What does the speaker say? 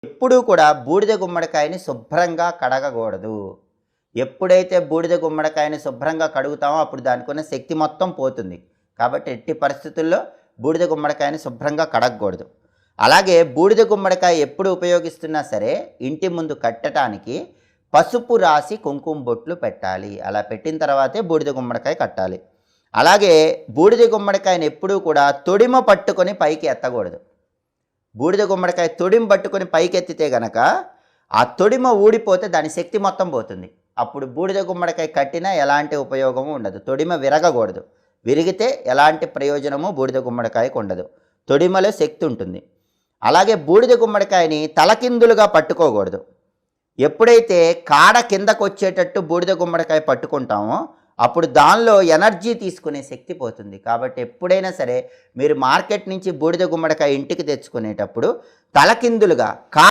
ఎప్పుడూ కూడా బూడిద గుమ్మడికాయని శుభ్రంగా కడగకూడదు. ఎప్పుడైతే బూడిద గుమ్మడికాయని శుభ్రంగా కడుగుతామో అప్పుడు దానికున్న శక్తి మొత్తం పోతుంది. కాబట్టి ఎట్టి పరిస్థితుల్లో బూడిద గుమ్మడికాయని శుభ్రంగా కడగకూడదు. అలాగే బూడిద గుమ్మడికాయ ఎప్పుడు ఉపయోగిస్తున్నా సరే ఇంటి ముందు కట్టడానికి పసుపు రాసి కుంకుమ బొట్లు పెట్టాలి. అలా పెట్టిన తర్వాతే బూడిద గుమ్మడికాయ కట్టాలి. అలాగే బూడిద గుమ్మడికాయని ఎప్పుడూ కూడా తొడిమ పట్టుకొని పైకి ఎత్తకూడదు. బూడిద గుమ్మడికాయ తొడిమ పట్టుకొని పైకి ఎత్తితే గనక ఆ తొడిమ ఊడిపోతే దాని శక్తి మొత్తం పోతుంది. అప్పుడు బూడిద గుమ్మడికాయ కట్టినా ఎలాంటి ఉపయోగము ఉండదు. తొడిమ విరగకూడదు. విరిగితే ఎలాంటి ప్రయోజనము బూడిద గుమ్మడికాయకు ఉండదు. తొడిమలో శక్తి ఉంటుంది. అలాగే బూడిద గుమ్మడికాయని తలకిందులుగా పట్టుకోకూడదు. ఎప్పుడైతే కాడ కిందకు వచ్చేటట్టు బూడిద గుమ్మడికాయ పట్టుకుంటామో అప్పుడు దానిలో ఎనర్జీ తీసుకునే శక్తి పోతుంది. కాబట్టి ఎప్పుడైనా సరే మీరు మార్కెట్ నుంచి బూడిద గుమ్మడికాయ ఇంటికి తెచ్చుకునేటప్పుడు తలకిందులుగా